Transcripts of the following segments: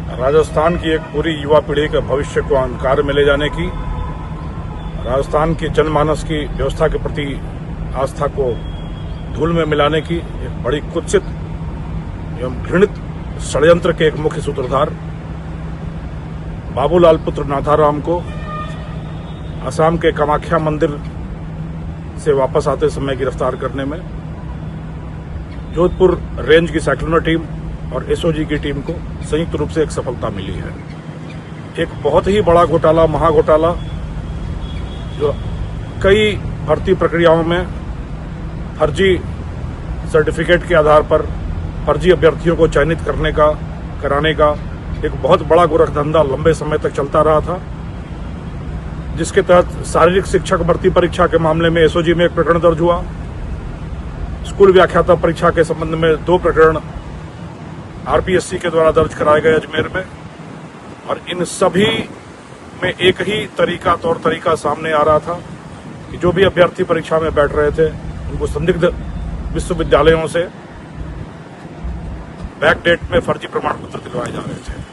राजस्थान की एक पूरी युवा पीढ़ी के भविष्य को अंधकार में ले जाने की, राजस्थान की जनमानस की व्यवस्था के प्रति आस्था को धूल में मिलाने की एक बड़ी कुत्सित एवं घृणित षड्यंत्र के एक मुख्य सूत्रधार बाबूलाल पुत्र नाथाराम को असम के कामाख्या मंदिर से वापस आते समय गिरफ्तार करने में जोधपुर रेंज की साइक्लोनर टीम और एसओजी की टीम को संयुक्त रूप से एक सफलता मिली है। एक बहुत ही बड़ा घोटाला, महाघोटाला, जो कई भर्ती प्रक्रियाओं में फर्जी सर्टिफिकेट के आधार पर फर्जी अभ्यर्थियों को चयनित कराने का एक बहुत बड़ा गोरखधंधा लंबे समय तक चलता रहा था, जिसके तहत शारीरिक शिक्षक भर्ती परीक्षा के मामले में एसओजी में एक प्रकरण दर्ज हुआ। स्कूल व्याख्याता परीक्षा के संबंध में 2 प्रकरण आरपीएससी के द्वारा दर्ज कराए गए अजमेर में, और इन सभी में एक ही तौर तरीका सामने आ रहा था कि जो भी अभ्यर्थी परीक्षा में बैठ रहे थे उनको संदिग्ध विश्वविद्यालयों से बैक डेट में फर्जी प्रमाण पत्र दिलवाए जा रहे थे।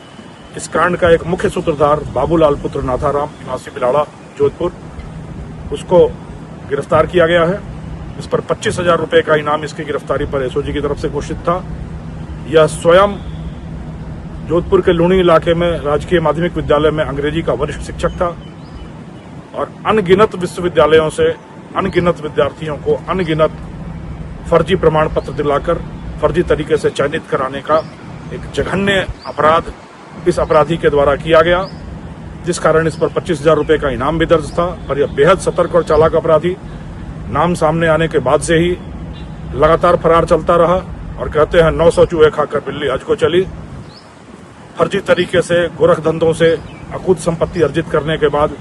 इस कांड का एक मुख्य सूत्रधार बाबूलाल पुत्र नाथाराम, निवासी बिलाड़ा, जोधपुर, उसको गिरफ्तार किया गया है। इस पर 25,000 रुपए का इनाम इसकी गिरफ्तारी पर एसओजी की तरफ से घोषित था। यह स्वयं जोधपुर के लूणी इलाके में राजकीय माध्यमिक विद्यालय में अंग्रेजी का वरिष्ठ शिक्षक था और अनगिनत विश्वविद्यालयों से अनगिनत विद्यार्थियों को अनगिनत फर्जी प्रमाण पत्र दिलाकर फर्जी तरीके से चयनित कराने का एक जघन्य अपराध इस अपराधी के द्वारा किया गया, जिस कारण इस पर 25,000 रुपए का इनाम भी दर्ज था। पर यह बेहद सतर्क और चालाक अपराधी नाम सामने आने के बाद से ही लगातार फरार चलता रहा और कहते हैं 900 चूहे खाकर बिल्ली हज को चली। फर्जी तरीके से गोरखधंधों से अकूत संपत्ति अर्जित करने के बाद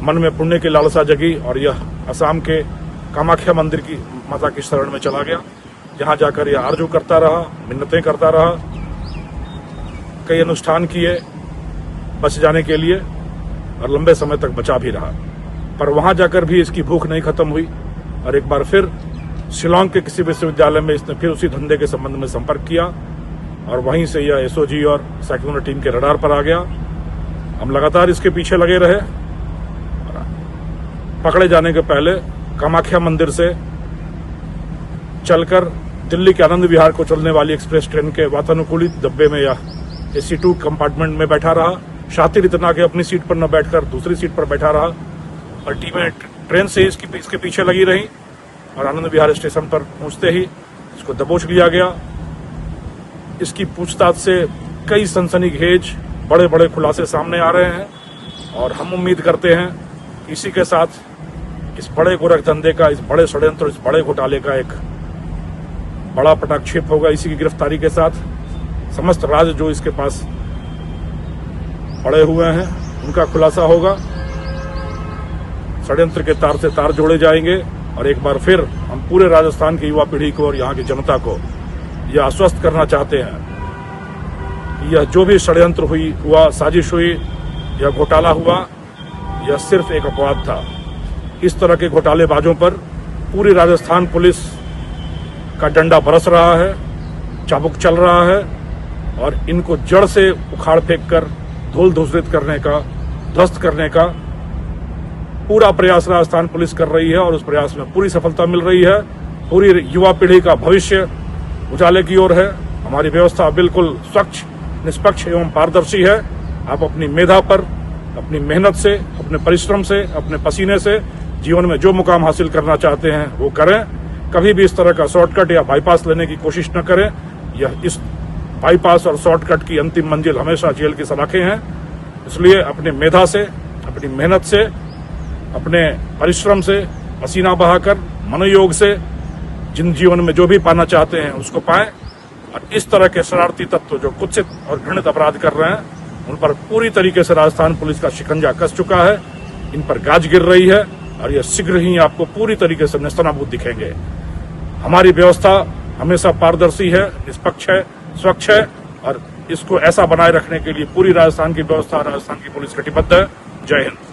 मन में पुण्य की लालसा जगी और यह असम के कामाख्या मंदिर की माता की शरण में चला गया, जहां जाकर यह आरजू करता रहा, मिन्नतें करता रहा, कई अनुष्ठान किए बच जाने के लिए और लंबे समय तक बचा भी रहा। पर वहां जाकर भी इसकी भूख नहीं खत्म हुई और एक बार फिर शिलांग के किसी विश्वविद्यालय में इसने फिर उसी धंधे के संबंध में संपर्क किया और वहीं से यह एसओजी और साइक्लोनर टीम के रडार पर आ गया। हम लगातार इसके पीछे लगे रहे। पकड़े जाने के पहले कामाख्या मंदिर से चलकर दिल्ली के आनंद विहार को चलने वाली एक्सप्रेस ट्रेन के वातानुकूलित डब्बे में या AC2 कंपार्टमेंट में बैठा रहा। शातिर इतना कि अपनी सीट पर न बैठकर दूसरी सीट पर बैठा रहा और टीमें ट्रेन से इसके पीछे लगी रही और आनंद विहार स्टेशन पर पहुंचते ही इसको दबोच लिया गया। इसकी पूछताछ से कई सनसनीखेज बड़े बड़े खुलासे सामने आ रहे हैं और हम उम्मीद करते हैं कि इसी के साथ इस बड़े गोरखधंधे का, इस बड़े षड्यंत्र, इस बड़े घोटाले का एक बड़ा पटाक्षेप होगा। इसी की गिरफ्तारी के साथ समस्त राज जो इसके पास पड़े हुए हैं उनका खुलासा होगा, षड्यंत्र के तार से तार जोड़े जाएंगे और एक बार फिर हम पूरे राजस्थान की युवा पीढ़ी को और यहाँ की जनता को यह आश्वस्त करना चाहते हैं कि यह जो भी षड्यंत्र हुआ, साजिश हुई या घोटाला हुआ, यह सिर्फ एक अपवाद था। इस तरह के घोटालेबाजों पर पूरी राजस्थान पुलिस का डंडा बरस रहा है, चाबुक चल रहा है और इनको जड़ से उखाड़ फेंक कर धूल धूसरित करने का, ध्वस्त करने का पूरा प्रयास राजस्थान पुलिस कर रही है और उस प्रयास में पूरी सफलता मिल रही है। पूरी युवा पीढ़ी का भविष्य उजाले की ओर है। हमारी व्यवस्था बिल्कुल स्वच्छ, निष्पक्ष एवं पारदर्शी है। आप अपनी मेधा पर, अपनी मेहनत से, अपने परिश्रम से, अपने पसीने से जीवन में जो मुकाम हासिल करना चाहते हैं वो करें। कभी भी इस तरह का शॉर्टकट या बाईपास लेने की कोशिश न करें। इस बाईपास और शॉर्टकट की अंतिम मंजिल हमेशा जेल की सलाखें हैं। इसलिए अपनी मेधा से, अपनी मेहनत से, अपने परिश्रम से, पसीना बहाकर, मनोयोग से जिन जीवन में जो भी पाना चाहते हैं उसको पाएं और इस तरह के शरारती तत्व जो कुत्सित और घृणित अपराध कर रहे हैं उन पर पूरी तरीके से राजस्थान पुलिस का शिकंजा कस चुका है। इन पर गाज गिर रही है और यह शीघ्र ही आपको पूरी तरीके से नेस्तनाबूद दिखेंगे। हमारी व्यवस्था हमेशा पारदर्शी है, निष्पक्ष है, स्वच्छ है और इसको ऐसा बनाए रखने के लिए पूरी राजस्थान की व्यवस्था, राजस्थान की पुलिस कटिबद्ध है। जय हिंद।